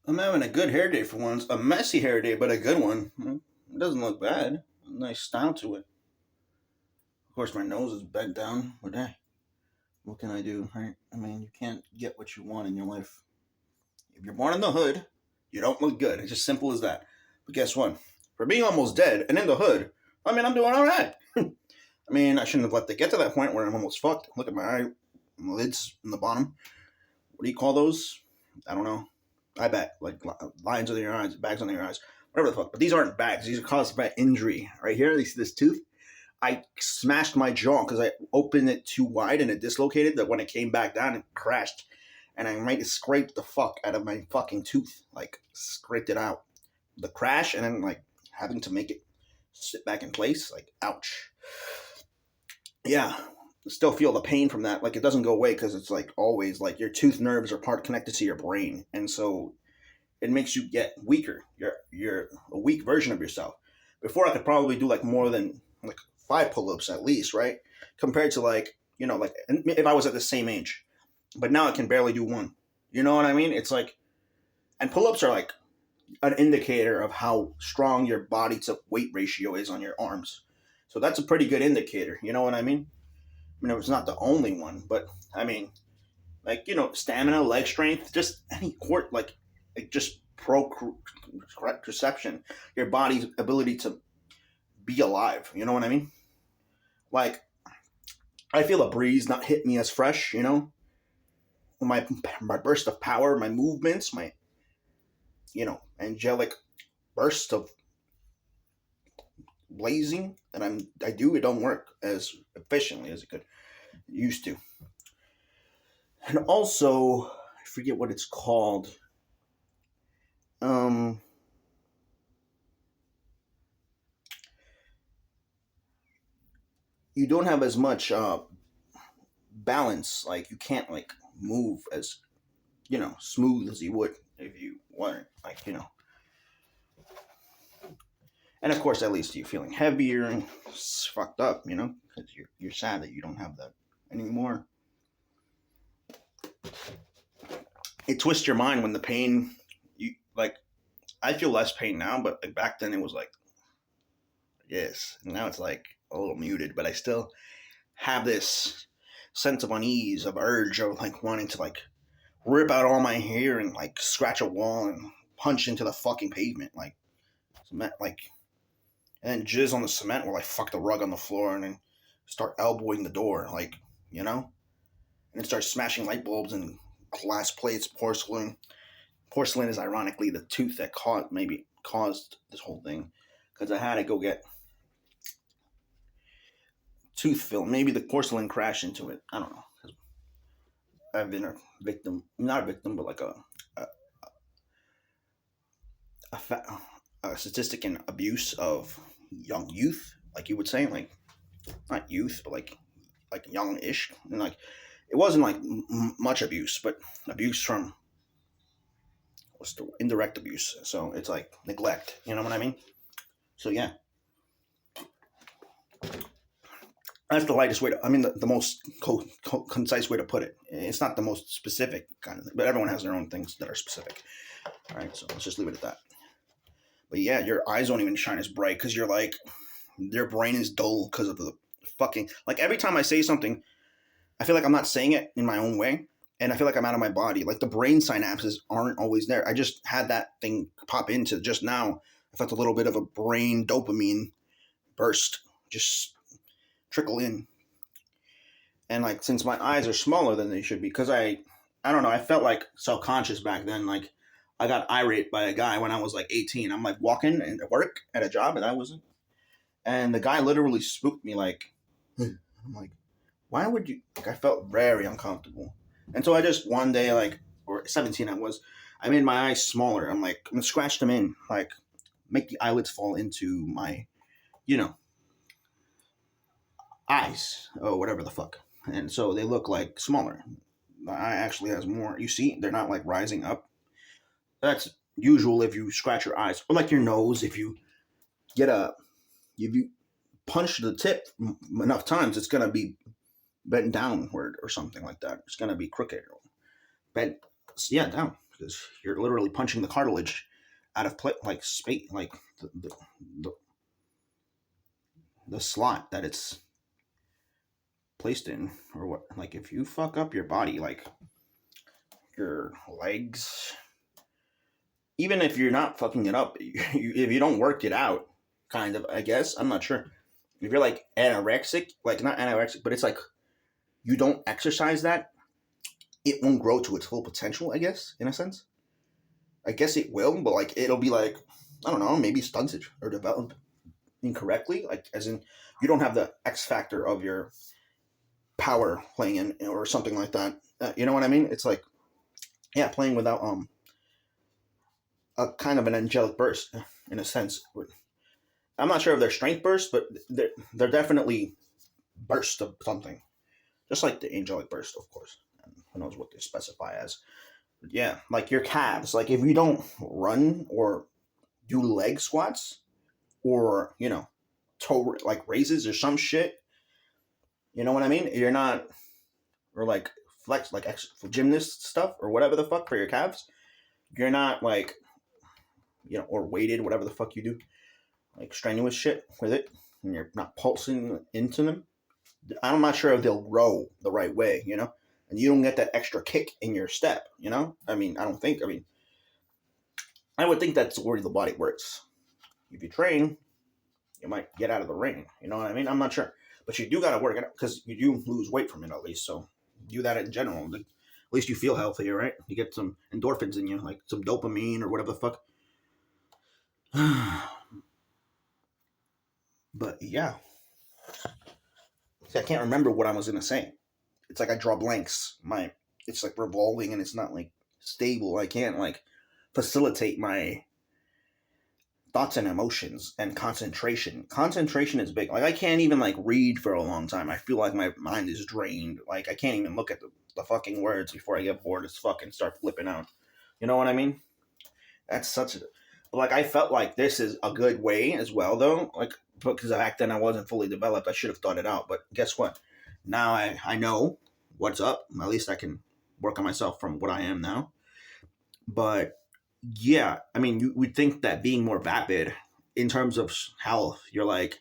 I'm having a good hair day for once. A messy hair day, but a good one. It doesn't look bad. Nice style to it. Of course, my nose is bent down, but hey, what can I do, right? I mean, you can't get what you want in your life. If you're born in the hood, you don't look good. It's just simple as that. But guess what? For being almost dead and in the hood, I mean, I'm doing all right. I mean, I shouldn't have let it get to that point where I'm almost fucked. Look at my lids in the bottom. What do you call those? I don't know. I bet like lines under your eyes, bags under your eyes, whatever the fuck. But these aren't bags. These are caused by injury. Right here, you see this tooth. I smashed my jaw because I opened it too wide and it dislocated. That when it came back down, it crashed, and I might have scraped the fuck out of my fucking tooth. Like scraped it out. The crash and then like having to make it sit back in place. Like ouch. Yeah, still feel the pain from that. Like it doesn't go away because it's like always like your tooth nerves are part connected to your brain, and so it makes you get weaker. You're a weak version of yourself. Before I could probably do like more than like 5 pull-ups at least, right? Compared to like like if I was at the same age, but now I can barely do one. You know what I mean? It's like, and pull-ups are like an indicator of how strong your body to weight ratio is on your arms. So that's a pretty good indicator. You know what I mean? It's not the only one, but I mean, like stamina, leg strength, just any court, like just perception, your body's ability to be alive. You know what I mean? Like I feel a breeze not hit me as fresh. My burst of power, my movements, my angelic burst of blazing that it don't work as efficiently as it used to. And also, I forget what it's called. Um, you don't have as much balance. Like you can't like move as smooth as you would if you weren't And of course, at least you're feeling heavier and fucked up, because you're sad that you don't have that anymore. It twists your mind when the pain you like. I feel less pain now, but like back then it was like yes. Now it's like a little muted, but I still have this sense of unease, of urge, of like wanting to like rip out all my hair and like scratch a wall and punch into the fucking pavement, like cement, like, and then jizz on the cement while I fuck the rug on the floor and then start elbowing the door, like and then start smashing light bulbs and glass plates, porcelain. Porcelain is ironically the tooth that caused this whole thing, because I had to go get tooth filled. Maybe the porcelain crashed into it. I don't know. I've been a victim, not a victim, but like a, a, fa- a statistic in abuse of young youth, like you would say, like not youth, but like young-ish, and like it wasn't like much abuse, but abuse from what's the indirect abuse. So it's like neglect. You know what I mean? So yeah, that's the lightest way to. I mean, the most concise way to put it. It's not the most specific kind of thing, but everyone has their own things that are specific. All right, so let's just leave it at that. But yeah, your eyes don't even shine as bright because you're like, your brain is dull because of the fucking. Like every time I say something, I feel like I'm not saying it in my own way, and I feel like I'm out of my body. Like the brain synapses aren't always there. I just had that thing pop into just now. I felt a little bit of a brain dopamine burst just trickle in, and like since my eyes are smaller than they should be, because I don't know, I felt like self-conscious back then. Like I got irate by a guy when I was like 18. I'm like walking at work at a job, and I wasn't, and the guy literally spooked me. Like I'm like, why would you? Like I felt very uncomfortable, and so I just one day like, or 17 I made my eyes smaller. I'm like, I'm gonna scratch them in, like make the eyelids fall into my you know eyes or whatever the fuck. And so they look like smaller. The eye actually has more. You see, they're not like rising up. That's usual if you scratch your eyes, or like your nose. If you get a, if you punch the tip enough times, it's gonna be bent downward or something like that. It's gonna be crooked or bent. Yeah, down. because you're literally punching the cartilage out of like space, like the, the slot that it's placed in, or what. Like if you fuck up your body, like your legs, even if you're not fucking it up, if you don't work it out, kind of, I guess, I'm not sure. If you're like anorexic, like not anorexic, but it's like you don't exercise that, it won't grow to its full potential, I guess, in a sense. I guess it will, but like it'll be like, I don't know, maybe stunted or developed incorrectly, like as in you don't have the X factor of your power playing in or something like that. You know what I mean? It's like, yeah, playing without a kind of an angelic burst in a sense. I'm not sure if they're strength bursts, but they're definitely bursts of something, just like the angelic burst, of course. And who knows what they specify as? But yeah, like your calves. Like if you don't run or do leg squats or toe like raises or some shit, you know what I mean? You're not, or like flex like gymnast stuff or whatever the fuck for your calves. You're not like, or weighted, whatever the fuck you do, like strenuous shit with it, and you're not pulsing into them. I'm not sure if they'll grow the right way, and you don't get that extra kick in your step, I mean, I don't think, I would think that's where the body works. If you train, you might get out of the ring, you know what I mean? I'm not sure, but you do got to work it out, because you do lose weight from it at least, so do that in general. At least you feel healthier, right? You get some endorphins in you, like some dopamine or whatever the fuck. But yeah, see, I can't remember what I was gonna say. It's like I draw blanks. It's like revolving and it's not like stable. I can't like facilitate my thoughts and emotions and concentration. Concentration is big. Like I can't even like read for a long time. I feel like my mind is drained. Like I can't even look at the fucking words before I get bored as fuck and start flipping out. You know what I mean? That's such a. But like I felt like this is a good way as well though. Like because back then I wasn't fully developed. I should have thought it out. But guess what? Now I know what's up. At least I can work on myself from what I am now. But yeah, I mean, you would think that being more vapid in terms of health, you're like,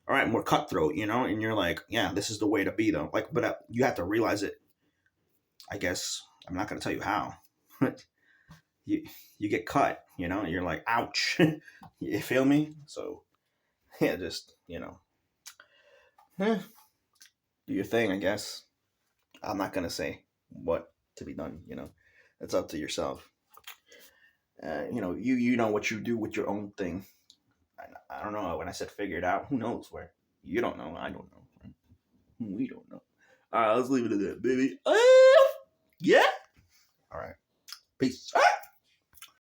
all right, more cutthroat, and you're like, yeah, this is the way to be though. Like, but you have to realize it. I guess I'm not going to tell you how. you get cut, and you're like, ouch. You feel me? So yeah, just do your thing, I guess. I'm not gonna say what to be done. It's up to yourself. You know what you do with your own thing. I don't know. When I said figure it out, who knows where? You don't know. I don't know. Right? We don't know. All right, let's leave it at that, baby. Yeah. All right. Peace.